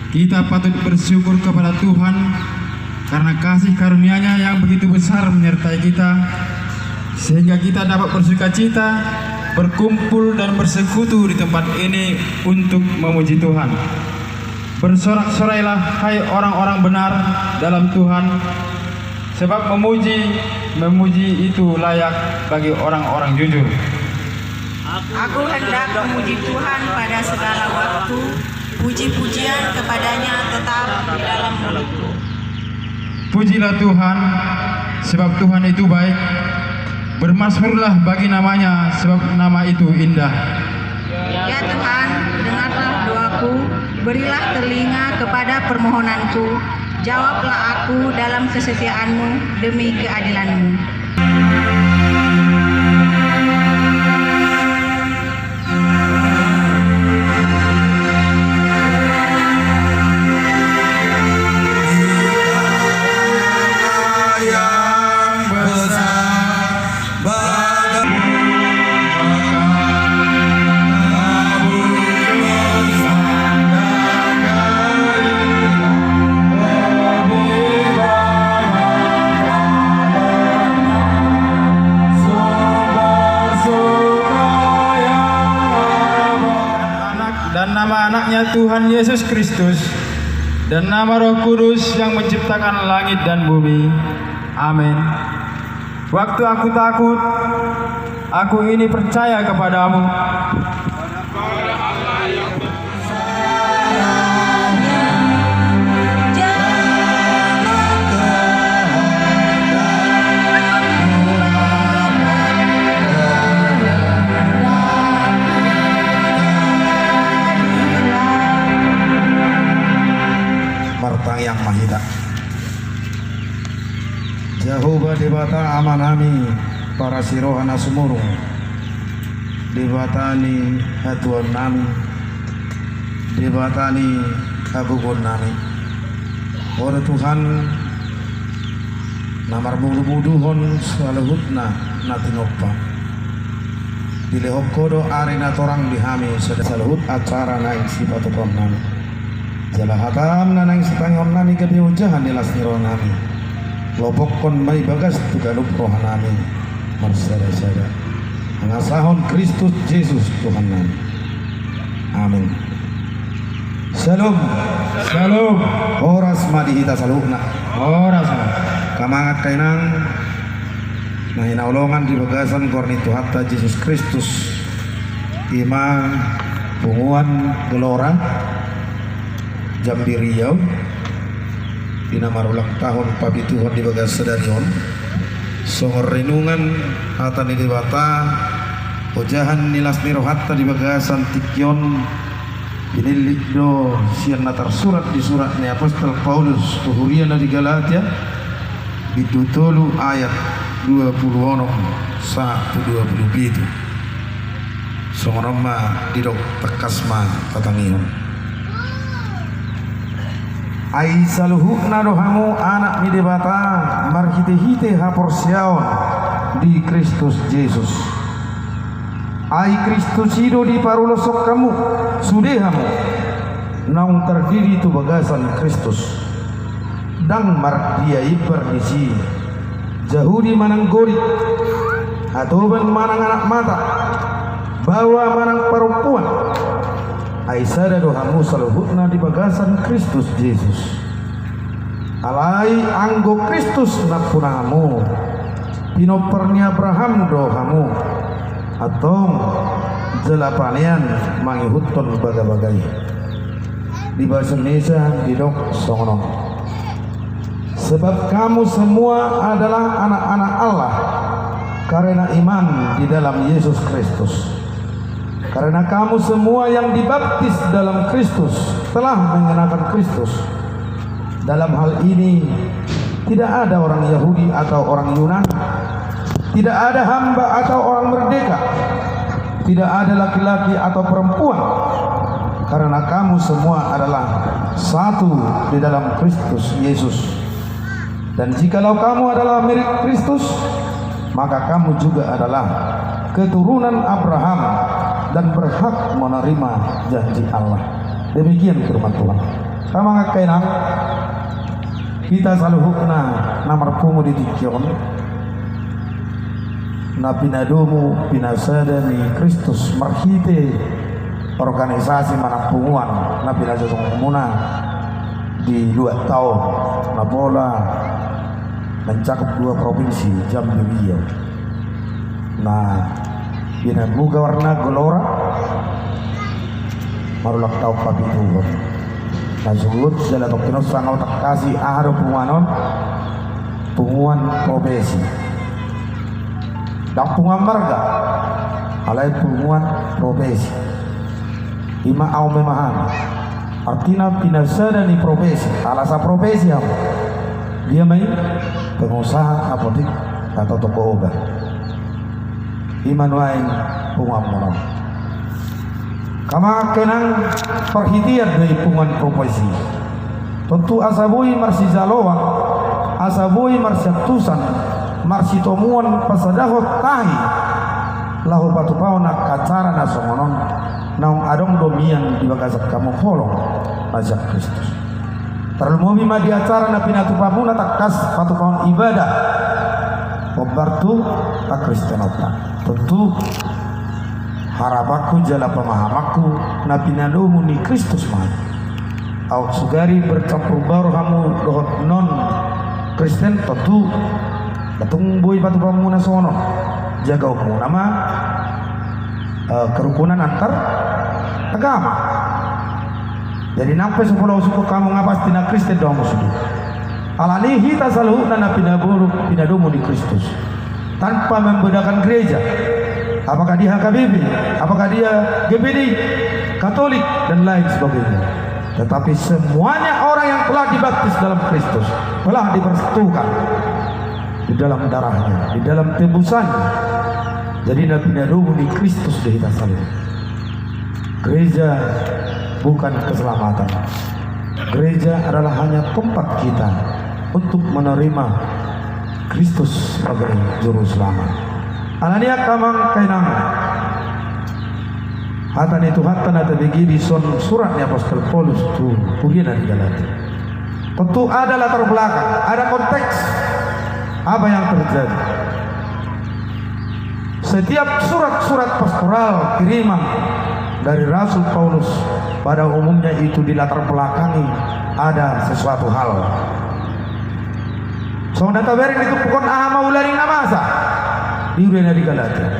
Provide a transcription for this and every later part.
Kita patut bersyukur kepada Tuhan karena kasih karunia-Nya yang begitu besar menyertai kita, sehingga kita dapat bersukacita, berkumpul dan bersekutu di tempat ini untuk memuji Tuhan. Bersorak-sorailah hai orang-orang benar dalam Tuhan, sebab memuji itu layak bagi orang-orang jujur. Aku hendak memuji Tuhan pada segala waktu, puji-pujian kepadanya tetap di dalam mulutku. Pujilah Tuhan, sebab Tuhan itu baik. Bermasmurlah bagi namanya, sebab nama itu indah. Ya Tuhan, dengarlah doaku, berilah telinga kepada permohonanku, jawablah aku dalam kesetiaan-Mu demi keadilan-Mu. Dan nama anaknya Tuhan Yesus Kristus, dan nama Roh Kudus yang menciptakan langit dan bumi. Amin. Waktu aku takut, aku ini percaya kepadamu. Martang yang mahita Jehovah debata amanami para sirohana sumurung debatani hatuan nami debatani habugon nami. Ora Tuhan namar mudu-muduhon salahutna natinokpa dilehok kodo arena torang dihami salahut acara naing sipatukon nami jalahatam nanang setangon nami kebiujahan dilas niron nami lopokon mai bagas tugalup rohanami marsada-sada angasahon Kristus Yesus Tuhan nami. Amin. Shalom. Shalom. Horas madihita salukna. Horas. Kamangat kainang nahinaulongan di bagasan kornitu hatta Yesus Kristus ima punguan gelora Jambi Riau di nama ulang tahun pabituhon di bagas sedarion songor renungan hatta di dewata ojahan nilas miro hatta di bagasan tikyon pinilik do sian natar surat di suratnya Apostol Paulus tuhuriana di Galatia bitutulu ayat 20 1:27 songoroma didok tekasma patangion ai saluhukna dohamu anak mi debata marhite-hite haporsiaon di Kristus Yesus. Ai Kristus hidup di parulosok kamu sudehamu naung terdiri tu bagasan Kristus dang mardia ibar disi jahudi manang gorik atoban manang anak mata bawa manang perempuan Aisyah dohamu saluhutna di bagasan Kristus Yesus. Alai anggo Kristus napunamu pinoperni Abraham dohamu atong jelapanian mangihutton baga-bagai di bahasa Indonesia didok songonong. Sebab kamu semua adalah anak-anak Allah karena iman di dalam Yesus Kristus. Karena kamu semua yang dibaptis dalam Kristus telah mengenakan Kristus. Dalam hal ini tidak ada orang Yahudi atau orang Yunani, tidak ada hamba atau orang merdeka, tidak ada laki-laki atau perempuan, karena kamu semua adalah satu di dalam Kristus Yesus. Dan jikalau kamu adalah milik Kristus, maka kamu juga adalah keturunan Abraham dan berhak menerima janji Allah. Demikian firman Tuhan. Sama kainang kita selalu hukna namar pumu di tikion na pinadumu pinasada ni Kristus marhite organisasi manappunguan na pinasasong muna di 2 tahun na bola mencakup 2 provinsi Jambi Riau na binabuga warna gelora marulak tau pabituhon nasubut sila tokinos sangaw takasi aharo punguan profesi dan punguan marga alay punguan profesi ima au memahan artinya pinasada ni profesi alasa profesi apa dia main pengusaha apotik atau toko obat iman wain punguan mono kama kenang perhitian dari punguan profesi tentu asabui marsi zalowa asabui marsi tusan marsi tomuan pasadahot tahi lahu patupau nak kacara nasomonon naung adong domian di bagasak kamu kolong ajak Kristus terlalu mima di acara na pinatupamuna takas patupau ibadah obartu tak Kristenota tentu harapaku jala pemahamaku na pinadumu ni Kristus mah au sugari bercampur baru kamu dohot non Kristen tentu datung boy batu pamuna sono jaga umum nama kerukunan antar agama jadi nampai sekolah suku kamu ngapas tina Kristen dong musuh alani hita selalu nana pinadumu di Kristus tanpa membedakan gereja apakah dia HKBP, apakah dia GBD, Katolik dan lain sebagainya. Tetapi semuanya orang yang telah dibaptis dalam Kristus telah dipersatukan di dalam darahnya, di dalam tebusannya. Jadi nabi nadumu di Kristus dihita saling. Gereja bukan keselamatan. Gereja adalah hanya tempat kita untuk menerima Kristus sebagai juru selamat. Alania kamang kainang hatan itu hatan ada begini suratnya Apostol Paulus tu kuliah di Galatia. Tentu ada latar belakang, ada konteks apa yang terjadi. Setiap surat-surat pastoral kiriman dari Rasul Paulus pada umumnya itu di latar belakangi ada sesuatu hal. Soalnya taberin itu pukul ahama ulari namasa. Di Galatia.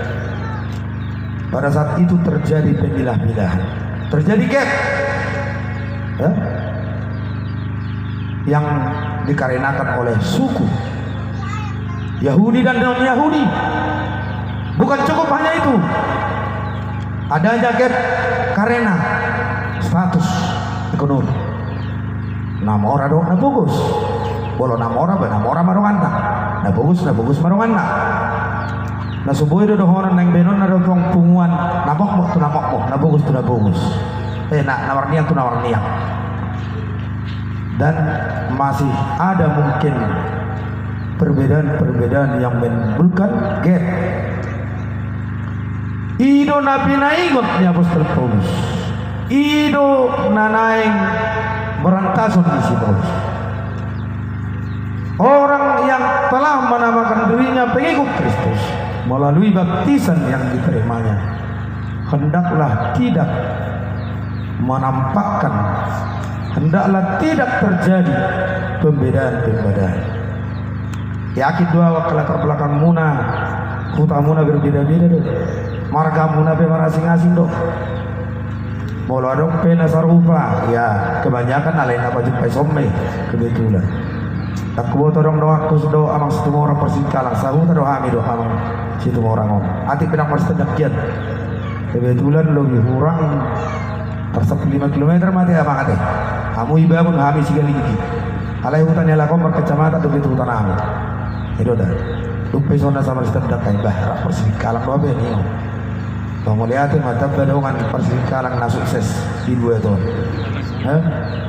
Pada saat itu terjadi pemilah-milahan, terjadi gap, ya? Yang dikarenakan oleh suku Yahudi dan non Yahudi. Bukan cukup hanya itu, adanya gap karena status ekonomi. Nama orang dong, bagus. Bolo nama orang marunganda, na bagus marunganda. Na subuh itu dohonan neng benon na dong punguan namok mo tu na bagus nawarniang dan masih ada mungkin perbedaan yang menimbulkan gap. Ido nabi naigot ni Apostol Paulus, ido nanaing berantasun di si Paulus. Orang yang telah menamakan dirinya pengikut Kristus melalui baptisan yang diterimanya hendaklah tidak menampakkan, hendaklah tidak terjadi pembedaan. Yakin dua latar belakang muna, huta muna berbeda-beda dong, marga muna be masing-masing dong. Molo dong pena sarupa, ya kebanyakan alain apa jumpai somme kebetulan. Tak kubo torong doa kusdo amang situ orang persingkalang sahu ta doa mi doa amang situ orang om. Ati pinang persedakian. Kebetulan lebih kurang tersep 5 km mati amang ate. Kamu ibabun hami sigali gigi. Alai hutan yang lakom berkecamatan begitu hutan ami. Itu dah. Lupa sona sama sedakai bah persingkalang doa be ni. Kamu lihatin mata badongan persingkalang na sukses di 2 tahun.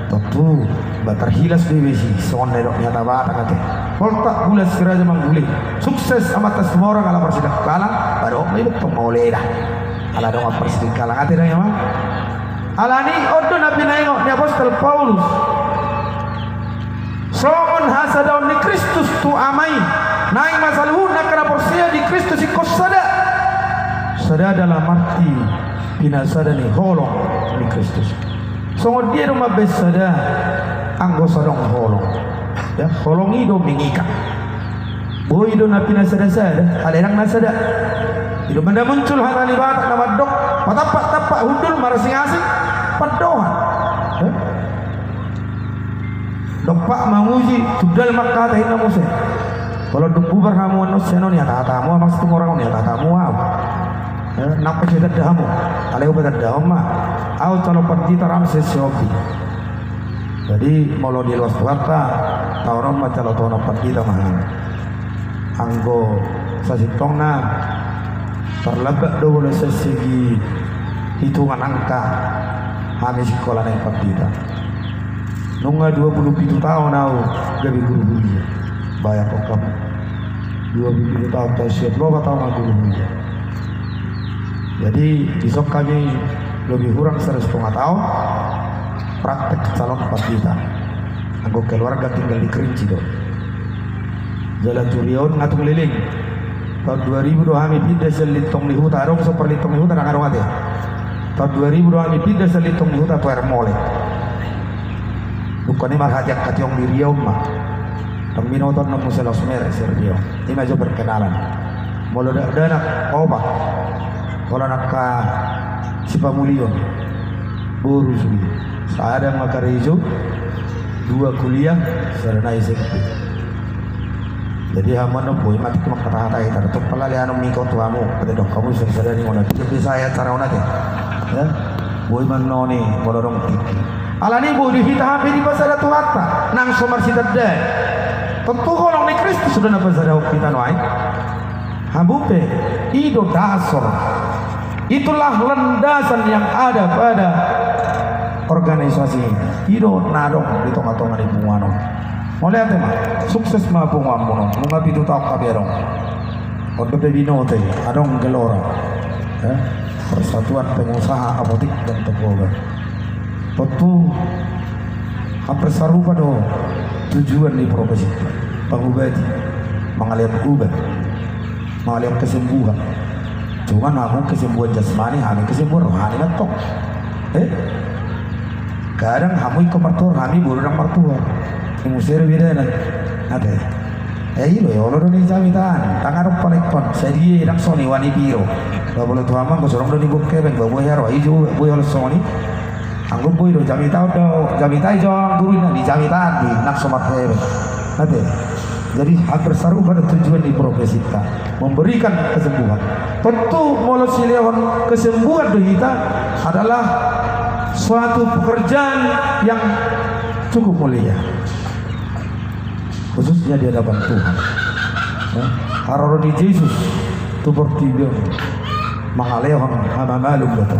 Tentu terhilas di besi soal nedok nyata bata kate volta bulas siraja mangguli sukses amat semua orang ala persidak kalang baru hidup pemoleh dah ala dong persidak kalang ate dah ya mah Alani odo nabi nengok ni apostol Paulus. Songon hasadaon ni Kristus tu amai. Naik masaluhun nakana porsia di Kristus ikut sada. Sada dalam arti binasada ni holong ni Kristus. Songon dia rumah besada anggo sadong holong. Ya, holong itu mengikat. Boy do napi nasada-sada, alerang nasada. Itu benda muncul harani batak nama dok, patapak-tapak hudul marasing-asing padohan. Dok pak manguji tudal makata hina muse. Kalau dok bubar kamu anos seno ni atatamu amas tu orang ni atatamu au. Nak pasti tadamu, aleu tadamu mah. Au calo pandita Ramses Shobi. Jadi mau di luar warta, tauran mah calo tauran pandita mah. Anggo sasitongna terlebak dulu sesegi hitungan angka kami sekolah naik partida nungga 27 tahun aku gabi guru dunia bayar kokam 27 tahun tak siap berapa tahun aku guru dunia jadi besok kami lebih kurang 1,5 tahun praktek calon partida aku keluarga tinggal di Kerinci dong Jalan Curion ngatung liling tahun 2002 kami pindah selitong di hutan dong seperti litong di hutan akan ada tahun 2002 kami pindah selitong di hutan tuar mole bukannya marhajak kationg di Riau mah pembinoton nemu selos merah Riau ini maju berkenalan mulu danak obat kalau nak ka Sipamulion buru suwi saya makarizo 2 kuliah serana SMP. Jadi hamana boy mati kemak kata-kata kita tuh pelali anu mingkau tuamu kata dok kamu sering ni mana jadi saya cara mana je ya boy manoni bolorong tiki alani boy di kita hampir di pasar tu hatta nang somar si terde tentu kolong ni Kristus sudah napa sada kita noai hambupe ido dasar itulah landasan yang ada pada organisasi ido nadong di tengah-tengah di punguano oleh apa mah sukses mah punguamono munga pitu tak kaberong odo bebinote adong gelora persatuan pengusaha apotik dan tokogan tentu hampir serupa do tujuan di profesi pengobati mengalir ubat mengalir kesembuhan cuman aku kesembuhan jasmani kami kesembuhan rohani natok kadang kami ke mertua kami burung mertua musir beda na ada ilo ya orang Indonesia mitan tangarok palekon sedi nang Sony wani piro boleh tu amang ko sorong do ni bukke beng bawa hero ijo boy ol Sony anggo boy do jamita jo guru na di jamita di nak somat hebe ada jadi hampir saru pada tujuan di profesi kita memberikan kesembuhan tentu molos silehon kesembuhan do kita adalah suatu pekerjaan yang cukup mulia khususnya di hadapan Tuhan haroroni Yesus tu bertiga mengalehon hama malum betul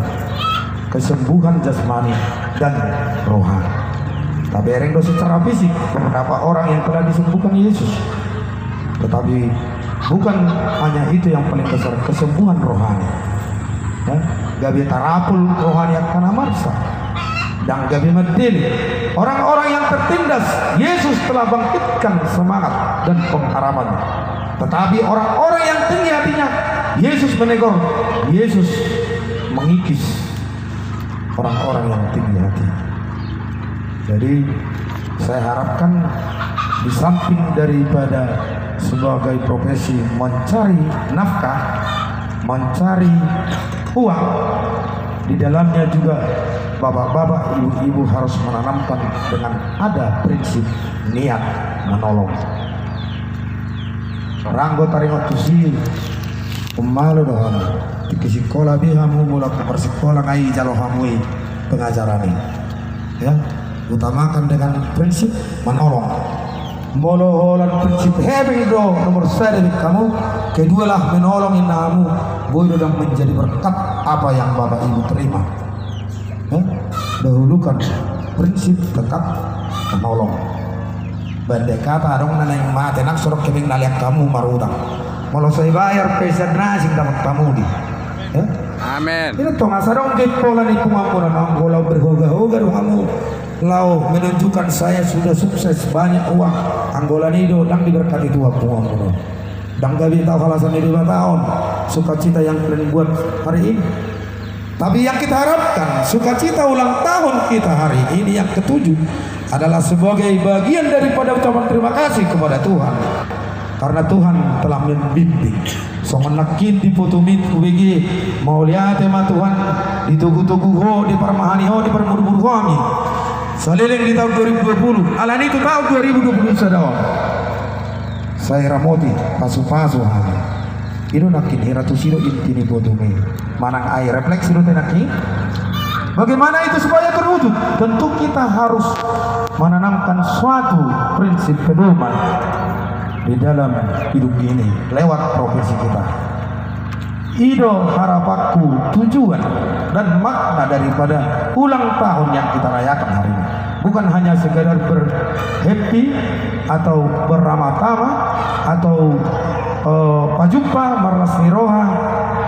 kesembuhan jasmani dan rohani tapi ereng do secara fisik beberapa orang yang telah disembuhkan Yesus tetapi bukan hanya itu yang paling besar kesembuhan rohani gabi tarapul rohani akan amarsa dan gabi medil orang-orang yang tertindas Yesus telah bangkitkan semangat dan pengharapan tetapi orang-orang yang tinggi hatinya Yesus menegur Yesus mengikis orang-orang yang tinggi hati jadi saya harapkan di samping daripada sebagai profesi mencari nafkah mencari uang di dalamnya juga bapak-bapak, ibu-ibu harus menanamkan dengan ada prinsip niat menolong. Ranggo taringot tusi, umalo doham, di sekolah bihamu mulak bersekolah ngai jalo hamui pengajaran ini. Ya, utamakan dengan prinsip menolong. Moloholan prinsip hebing do nomor 1 kamu, kedua lah menolong inamu, boy dan menjadi berkat apa yang bapak ibu terima. Dahulukan prinsip tetap menolong. Bandai kata dong nana yang mati nak sorok kebing naliak kamu marutang. Kalau saya bayar pesan nasi dapat kamu di, Amin. Ini tong asadong pola ni pengampunan anggolau berhoga-hoga kamu lau menunjukkan saya sudah sukses banyak uang anggola nido dang diberkati Tuhan pengampunan. Dang gabi tahu alasan ini 2 tahun sukacita yang kalian buat hari ini. Tapi yang kita harapkan sukacita ulang tahun kita hari ini yang ke-7 adalah sebagai bagian daripada ucapan terima kasih kepada Tuhan. Karena Tuhan telah membimbing. Songonakin di potumit kubegi mau lihat tema Tuhan di tugu-tugu ho di permahani ho di permur-mur kami. Saliling di tahun 2020. Alan itu tahun 2020 sadawang. Saya ramoti pasu-pasu hari. Ino nakin hiratu siro intini potumi. Manang air refleksi itu nakin. Bagaimana itu supaya terwujud? Tentu kita harus menanamkan suatu prinsip pedoman di dalam hidup ini lewat profesi kita. Ido harapanku tujuan dan makna daripada ulang tahun yang kita rayakan hari ini bukan hanya sekedar berhappy atau beramah-tamah atau pajumpa marlas niroha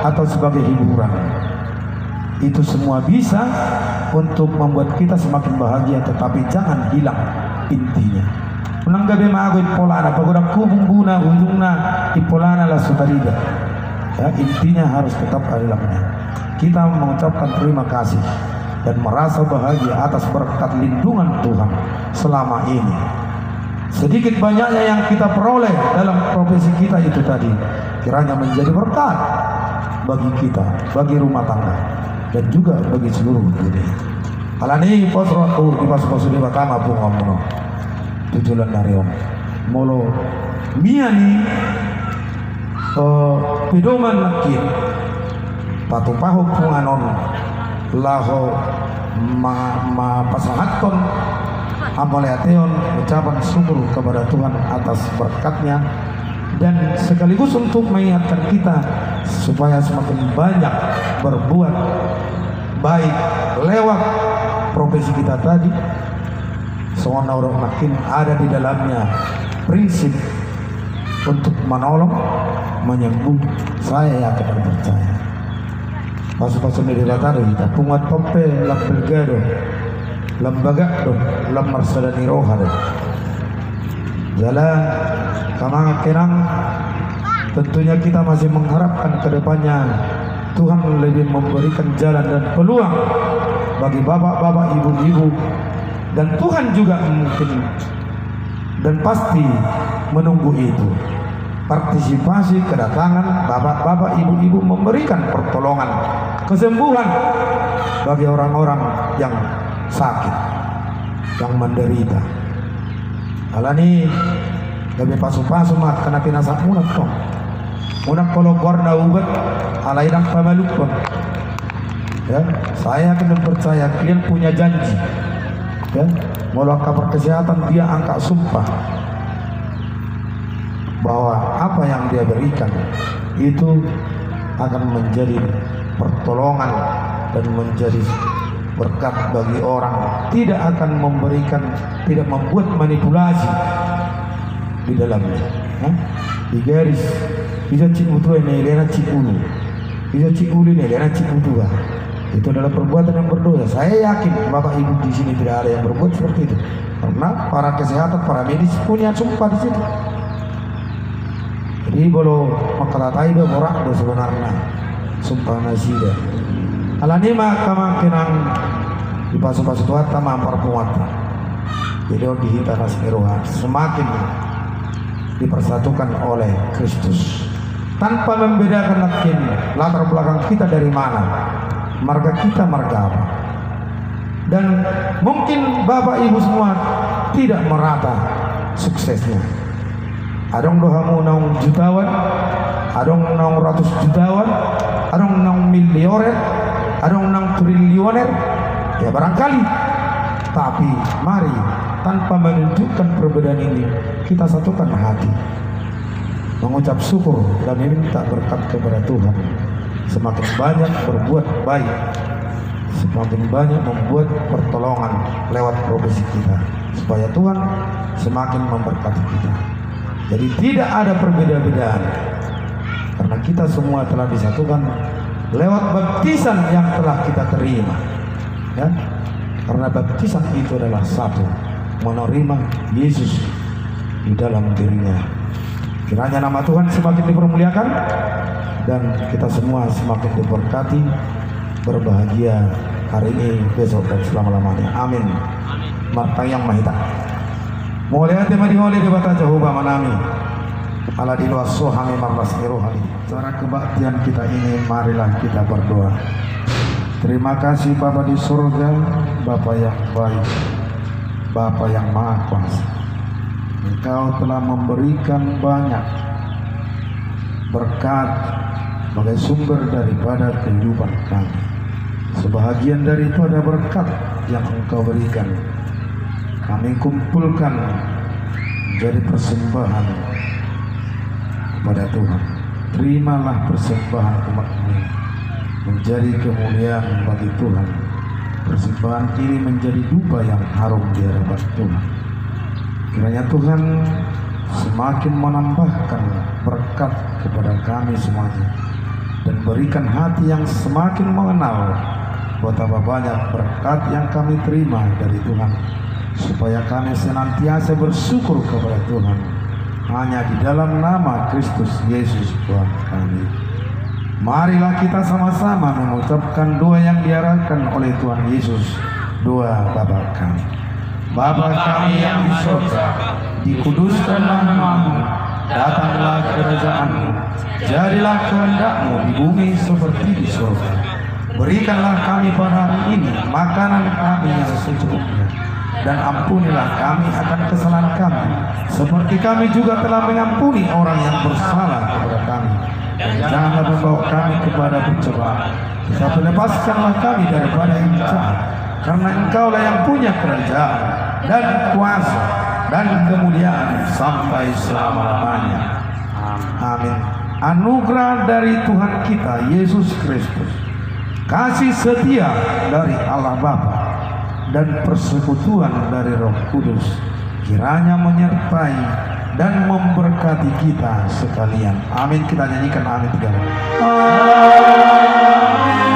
atau sebagai hiburan. Itu semua bisa untuk membuat kita semakin bahagia, tetapi jangan hilang intinya. Menanggapi magoy polana pagoda kubung buna ujungna ipolana la sutarida. Ya, intinya harus tetap dalamnya. Kita mengucapkan terima kasih dan merasa bahagia atas berkat lindungan Tuhan selama ini. Sedikit banyaknya yang kita peroleh dalam profesi kita itu tadi kiranya menjadi berkat bagi kita, bagi rumah tangga dan juga bagi seluruh dunia. Alani posro di pas-pas di Batama pun ngomong. Tujuan dari om molo miani pedoman nakin patu paho punganon laho ma pasahaton amaleateon ucapan syukur kepada Tuhan atas berkatnya dan sekaligus untuk mengingatkan kita supaya semakin banyak berbuat baik lewat profesi kita tadi. Soalnya orang makin ada di dalamnya prinsip untuk menolong, menyembuh. Saya yakin dan percaya. Pasu-pasu di datang kita pungat pope lam belgado, lembaga do, lam marsadani roha do. Jalan kamang kenang. Tentunya kita masih mengharapkan ke depannya Tuhan lebih memberikan jalan dan peluang bagi bapak-bapak, ibu-ibu. Dan Tuhan juga mungkin dan pasti menunggu itu. Partisipasi kedatangan bapak-bapak, ibu-ibu memberikan pertolongan, kesembuhan bagi orang-orang yang sakit, yang menderita. Alani lebih pasu-pasu mat kena pinasak munak kok. Munak kalau warna ubat alaidang pamaluk kok. Ya, saya akan percaya kalian punya janji. Ya, melalui kabar kesehatan dia angkat sumpah bahwa apa yang dia berikan itu akan menjadi pertolongan dan menjadi berkat bagi orang, tidak akan memberikan, tidak membuat manipulasi di dalamnya. Di garis bisa ciputu ini lena cipulu, bisa cipulu ini lena ciputu. Itu adalah perbuatan yang berdosa. Saya yakin bapak ibu di sini tidak ada yang berbuat seperti itu, karena para kesehatan, para medis punya sumpah di situ. Jadi kalau makalatai do borak do sebenarnya sumpah nasida. Alani mah kemungkinan di pasu-pasu Tuhan tamam perpuatan. Jadi dihita nasmiroha semakin dipersatukan oleh Kristus tanpa membedakan lagi latar belakang kita dari mana. Marga kita marga apa? Dan mungkin bapak ibu semua tidak merata suksesnya. Adong dohamu naung jutawan, adong naung ratus jutawan, adong naung milioner, adong naung triliuner. Ya barangkali. Tapi mari tanpa menunjukkan perbedaan ini kita satukan hati, mengucap syukur dan meminta berkat kepada Tuhan. Semakin banyak berbuat baik, semakin banyak membuat pertolongan lewat profesi kita, supaya Tuhan semakin memberkati kita. Jadi tidak ada perbedaan-bedaan, karena kita semua telah disatukan lewat baptisan yang telah kita terima, ya. Karena baptisan itu adalah satu, menerima Yesus di dalam dirinya. Kiranya nama Tuhan semakin dipermuliakan dan kita semua semakin diberkati, berbahagia hari ini, besok, dan selama-lamanya. Amin. Martayang mahita. Mulai tema diholi dibata Jehovah manami. Ala di luar sohami marlas rohani. Cara kebaktian kita ini, marilah kita berdoa. Terima kasih Bapa di surga, Bapa yang baik, Bapa yang maha kuasa. Engkau telah memberikan banyak berkat sebagai sumber daripada kehidupan kami. Sebahagian daripada berkat yang Engkau berikan, kami kumpulkan menjadi persembahan kepada Tuhan. Terimalah persembahan umat-Mu menjadi kemuliaan bagi Tuhan. Persembahan ini menjadi dupa yang harum di hadapan Tuhan. Kiranya Tuhan semakin menambahkan berkat kepada kami semuanya dan berikan hati yang semakin mengenal betapa banyak berkat yang kami terima dari Tuhan, supaya kami senantiasa bersyukur kepada Tuhan hanya di dalam nama Kristus Yesus Tuhan kami. Marilah kita sama-sama mengucapkan doa yang diarahkan oleh Tuhan Yesus, doa Bapa kami. Bapa kami yang di surga, dikuduskanlah nama-Mu, datanglah kerajaan-Mu, jadilah kehendak-Mu di bumi seperti di surga. Berikanlah kami pada hari ini makanan kami yang secukupnya, dan ampunilah kami akan kesalahan kami, seperti kami juga telah mengampuni orang yang bersalah kepada kami. Dan janganlah membawa kami kepada pencobaan, tetapi lepaskanlah kami daripada yang jahat. Karena Engkaulah yang punya kerajaan dan kuasa dan kemuliaan sampai selama-lamanya. Amin. Anugerah dari Tuhan kita Yesus Kristus, kasih setia dari Allah Bapa, dan persekutuan dari Roh Kudus kiranya menyertai dan memberkati kita sekalian. Amin. Kita nyanyikan amin 3 kali. Amin.